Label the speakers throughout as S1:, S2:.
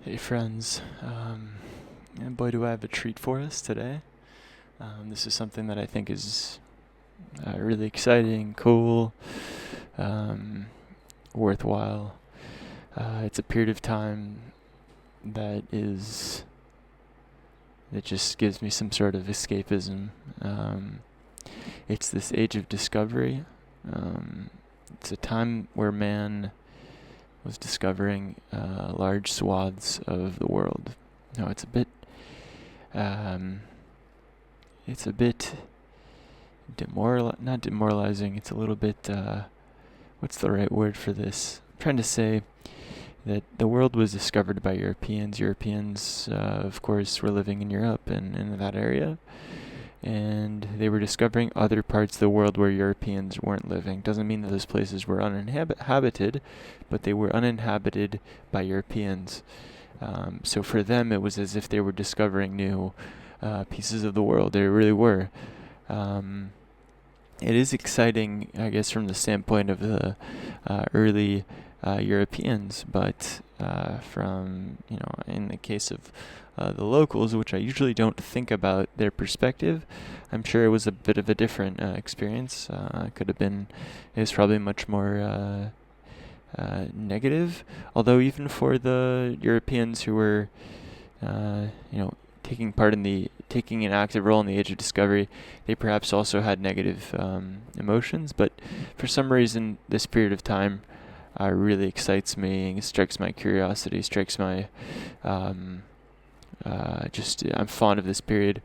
S1: Hey friends, and boy do I have a treat for us today. This is something that I think is really exciting, cool, um, worthwhile. It's a period of time that is that just gives me some sort of escapism. It's this age of discovery. It's a time where man was discovering large swaths of the world. No, um, it's a bit not demoralizing. It's a little bit, what's the right word for this? I'm trying to say that the world was discovered by Europeans. Europeans, of course, were living in Europe and in that area. And they were discovering other parts of the world where Europeans weren't living. Doesn't mean that those places were uninhabited, but they were uninhabited by Europeans. So for them, it was as if they were discovering new pieces of the world. They really were. It is exciting, I guess, from the standpoint of the early Europeans, but in the case of the locals, which I usually don't think about their perspective, I'm sure it was a bit of a different experience. It was probably much more negative. Although even for the Europeans who were, taking an active role in the Age of Discovery, they perhaps also had negative emotions. But for some reason, this period of time really excites me. It strikes my curiosity. Strikes my I'm fond of this period.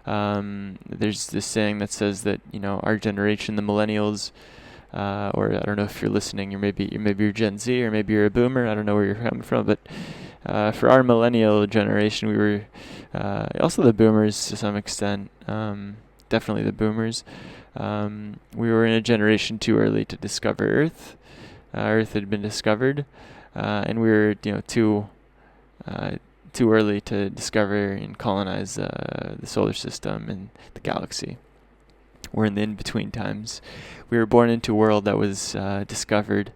S1: There's this saying that says that our generation, the millennials, or I don't know if you're listening, you're Gen Z, or maybe you're a boomer. I don't know where you're coming from, but for our millennial generation, we were also the boomers to some extent. Definitely the boomers. We were in a generation too early to discover Earth. Earth had been discovered, and we were too early to discover and colonize the solar system and the galaxy. We're in the in-between times. We were born into a world that was discovered.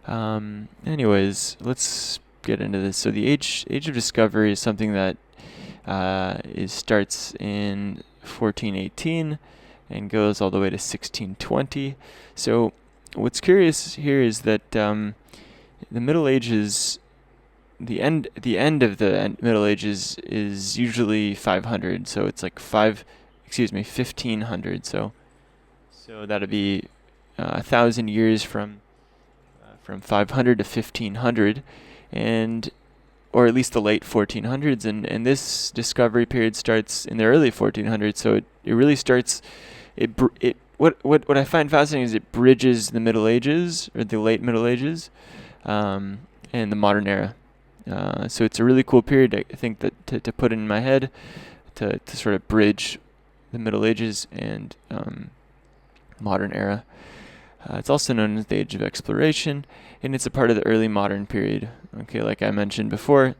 S1: Anyways, let's get into this. So the age of discovery is something that starts in 1418 and goes all the way to 1620. So what's curious here is that the Middle Ages, the end of the Middle Ages is usually 500. So it's like 1500. So that'd be 1,000 years from 500 to 1500, or at least the late 1400s, and this discovery period starts in the early 1400s. So it really starts. What I find fascinating is it bridges the Middle Ages, or the late Middle Ages, and the modern era. So it's a really cool period, I think, that to put in my head, to sort of bridge the Middle Ages and modern era. It's also known as the Age of Exploration, and it's a part of the early modern period. Okay, like I mentioned before,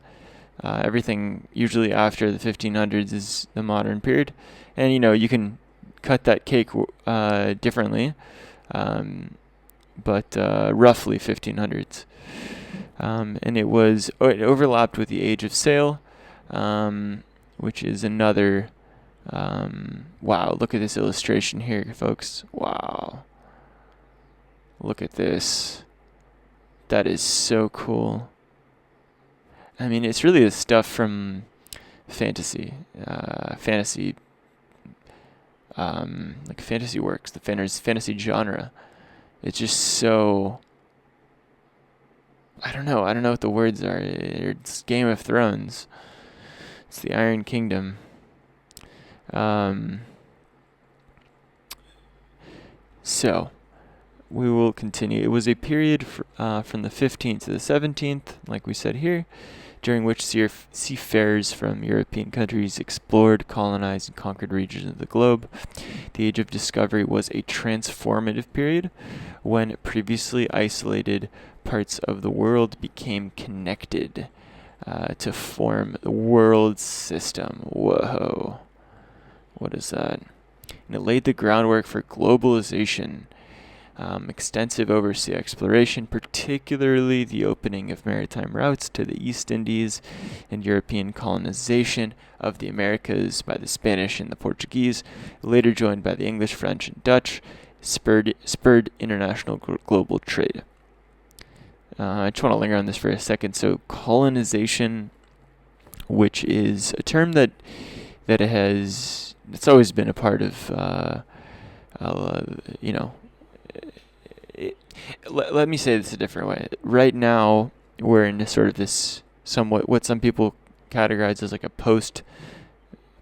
S1: everything usually after the 1500s is the modern period, and you can cut that cake differently, but roughly 1500s. And it overlapped with the Age of Sail, which is another. Wow, look at this illustration here, folks. Wow. Look at this. That is so cool. I mean, it's really the stuff from fantasy, like fantasy works, the fantasy genre. It's just so. I don't know what the words are. It's Game of Thrones. It's the Iron Kingdom. So, we will continue. It was a period from the 15th to the 17th, like we said here, during which seafarers from European countries explored, colonized, and conquered regions of the globe. The Age of Discovery was a transformative period when previously isolated parts of the world became connected to form the world system. Whoa. What is that? And it laid the groundwork for globalization, extensive oversea exploration, particularly the opening of maritime routes to the East Indies, and European colonization of the Americas by the Spanish and the Portuguese, later joined by the English, French, and Dutch, spurred international global trade. I just want to linger on this for a second. So colonization, which is a term that it's always been a part of, let me say this a different way. Right now, we're in sort of this somewhat what some people categorize as like a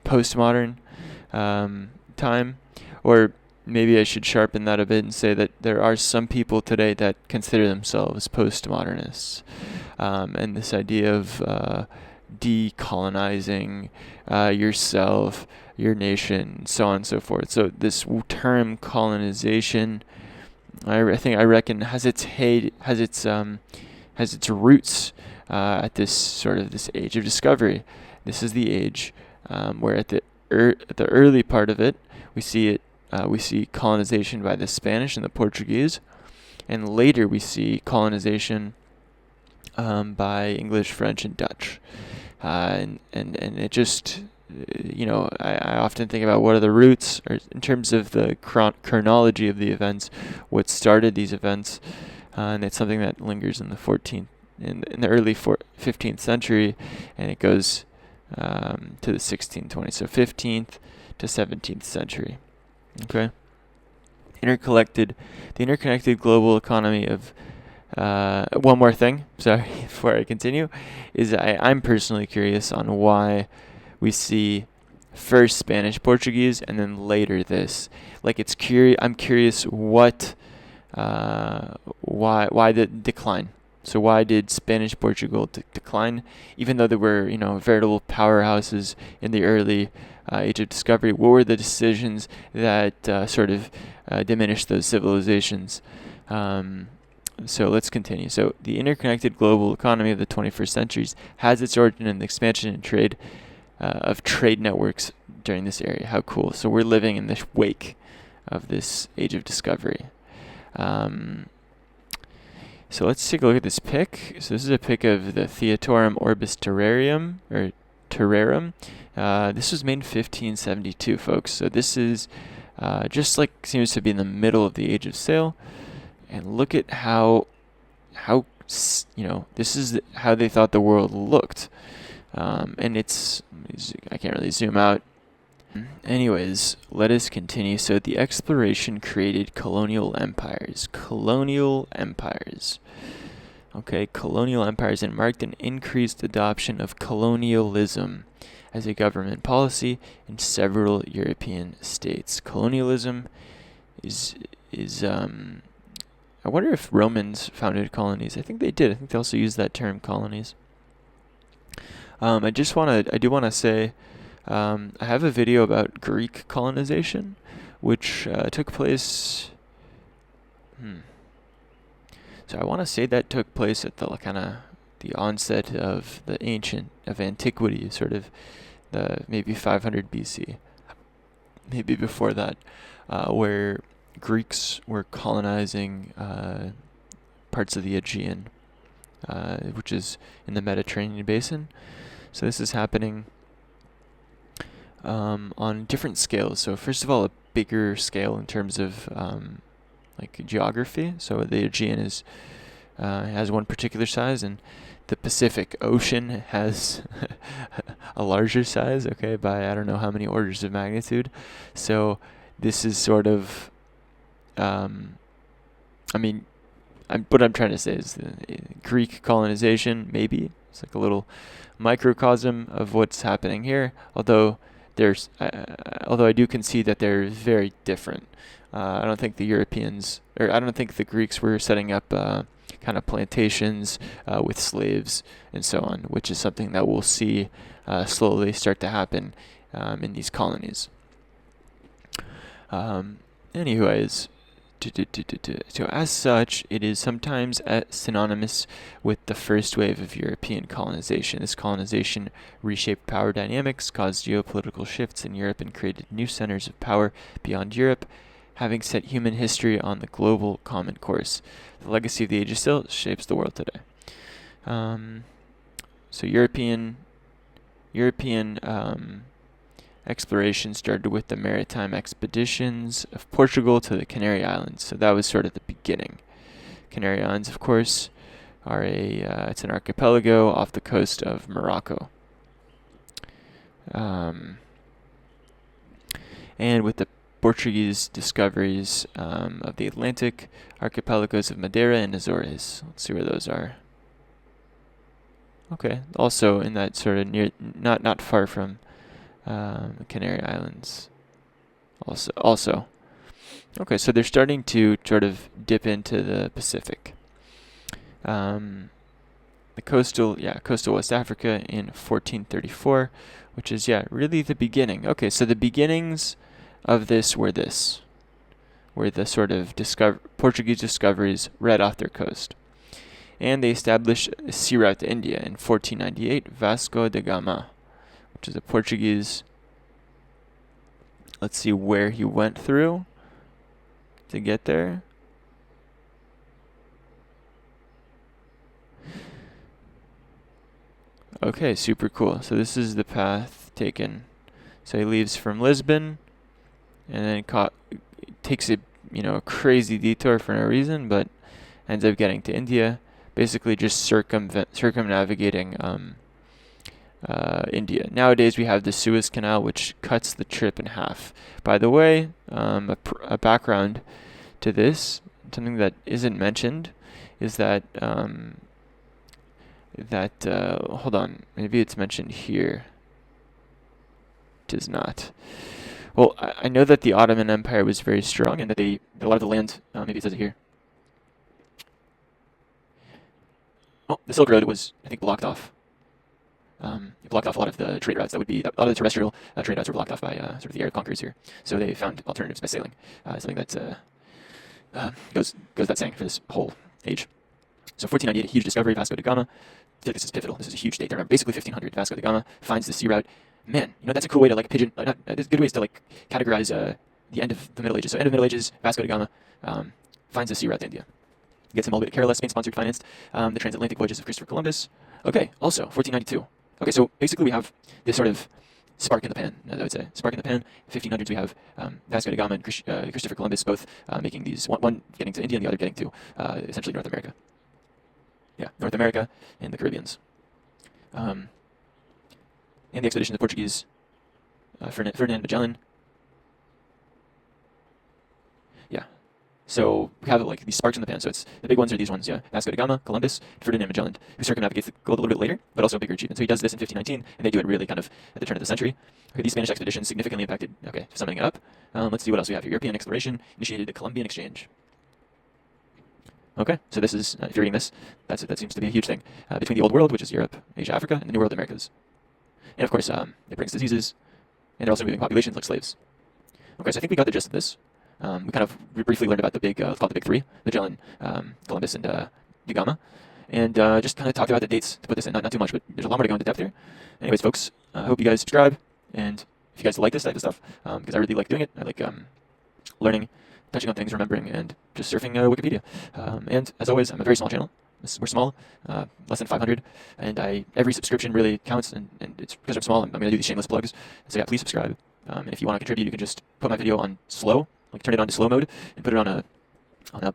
S1: postmodern time, or maybe I should sharpen that a bit and say that there are some people today that consider themselves postmodernists, and this idea of decolonizing yourself, your nation, so on and so forth. So this term colonization, I reckon has its roots at this sort of this age of discovery. This is the age where at the early part of it, we see colonization by the Spanish and the Portuguese, and later we see colonization by English, French, and Dutch, and it just, I often think about what are the roots, or in terms of the chronology of the events, what started these events, and it's something that lingers in the in the early 15th century, and it goes to the 1620s, so 15th to 17th century. Okay. The interconnected global economy of, one more thing, sorry, before I continue, is I'm personally curious on why we see first Spanish, Portuguese, and then later this. Like, I'm curious why the decline. So why did Spanish, Portugal decline, even though there were, veritable powerhouses in the early age of discovery? What were the decisions that diminished those civilizations? So let's continue. So the interconnected global economy of the 21st centuries has its origin in the expansion and trade of trade networks during this area. How cool. So we're living in the wake of this age of discovery. So let's take a look at this pic. So this is a pic of the Theatorum Orbis Terrarum, or Terrarum. This was made in 1572, folks. So this is just like seems to be in the middle of the Age of Sail. And look at how this is how they thought the world looked. And I can't really zoom out. Anyways, let us continue. So the exploration created colonial empires. Okay, colonial empires, and marked an increased adoption of colonialism as a government policy in several European states. Colonialism is I wonder if Romans founded colonies. I think they did. I think they also used that term, colonies. I do want to say, I have a video about Greek colonization, which took place. So I want to say that took place at the onset of antiquity, sort of maybe 500 BC, maybe before that, where Greeks were colonizing parts of the Aegean, which is in the Mediterranean basin. So this is happening on different scales. So first of all, a bigger scale in terms of geography. So the Aegean has one particular size, and the Pacific Ocean has a larger size, okay, by I don't know how many orders of magnitude. So this is sort of, what I'm trying to say is the Greek colonization, maybe it's like a little microcosm of what's happening here. Although I do concede that they're very different. I don't think the Greeks were setting up kind of plantations with slaves and so on, which is something that we'll see slowly start to happen in these colonies. Anyways, so as such, it is sometimes synonymous with the first wave of European colonization. This colonization reshaped power dynamics, caused geopolitical shifts in Europe, and created new centers of power beyond Europe, having set human history on the global common course. The legacy of the ages still shapes the world today. So European exploration started with the maritime expeditions of Portugal to the Canary Islands. So that was sort of the beginning. Canary Islands, of course, are it's an archipelago off the coast of Morocco. And with the Portuguese discoveries of the Atlantic archipelagos of Madeira and Azores. Let's see where those are. Okay, also in that sort of not far from the Canary Islands. Also. Okay, so they're starting to sort of dip into the Pacific. The coastal West Africa in 1434, which is really the beginning. Okay, so the beginnings of this were the sort of Portuguese discoveries right off their coast. And they established a sea route to India in 1498, Vasco da Gama, which is a Portuguese. Let's see where he went through to get there. Okay, super cool. So this is the path taken. So he leaves from Lisbon, and then takes a crazy detour for no reason, but ends up getting to India. Basically, just circumnavigating India. Nowadays, we have the Suez Canal, which cuts the trip in half. By the way, a background to this, something that isn't mentioned, is that hold on, maybe it's mentioned here. It is not. Well, I know that the Ottoman Empire was very strong, and that a lot of the land, maybe it says it here. Oh, the Silk Road was, I think, blocked off. It blocked off a lot of the trade routes. A lot of the terrestrial trade routes were blocked off by sort of the air conquerors here. So they found alternatives by sailing. Something that goes without saying for this whole age. So 1498, a huge discovery, Vasco da Gama. I feel like this is pivotal. This is a huge date. They're basically 1500. Vasco da Gama finds the sea route. Man, that's a cool way to there's good ways to categorize the end of the Middle Ages. So end of the Middle Ages, Vasco da Gama finds the sea route to India. Gets him a little bit careless. Spain sponsored, financed the transatlantic voyages of Christopher Columbus. Okay, also 1492. Okay, so basically we have this sort of spark in the pan, as I would say. Spark in the pan. 1500s we have Vasco da Gama and Christopher Columbus both making these, one getting to India and the other getting to essentially North America. Yeah, North America and the Caribbeans. And the expedition of the Portuguese, Ferdinand Magellan. Yeah. So we have these sparks in the pan. So it's the big ones are these ones, yeah. Vasco da Gama, Columbus, Ferdinand Magellan, who circumnavigates the globe a little bit later, but also a bigger achievement. So he does this in 1519, and they do it really kind of at the turn of the century. Okay, these Spanish expeditions significantly impacted. Okay, summing it up. Let's see what else we have here. European exploration initiated the Columbian Exchange. Okay, so this is, if you're reading this, that seems to be a huge thing. Between the Old World, which is Europe, Asia, Africa, and the New World, Americas. And of course, it brings diseases, and they're also moving populations like slaves. Okay, so I think we got the gist of this. We kind of briefly learned about the big, let's call it the big three, Magellan, Columbus, and da Gama. And just kind of talked about the dates to put this in, not too much, but there's a lot more to go into depth here. Anyways, folks, I hope you guys subscribe, and if you guys like this type of stuff, because I really like doing it, I like learning, touching on things, remembering, and just surfing Wikipedia. And as always, I'm a very small channel. We're small, less than 500, and every subscription really counts, and it's because I'm small, I'm going to do these shameless plugs. So yeah, please subscribe. And if you want to contribute, you can just put my video on slow, turn it on to slow mode, and put it on a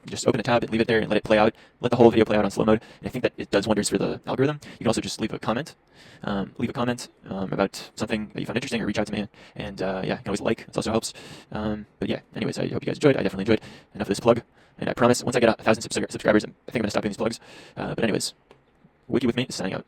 S1: just open a tab and leave it there and let it play out. Let the whole video play out on slow mode. And I think that it does wonders for the algorithm. You can also just leave a comment. About something that you found interesting, or reach out to me. And yeah, you can always like. It also helps. But yeah, anyways, I hope you guys enjoyed. I definitely enjoyed. Enough of this plug. And I promise, once I get 1,000 subscribers, I think I'm going to stop doing these plugs. But anyways, Wiki with me is signing out.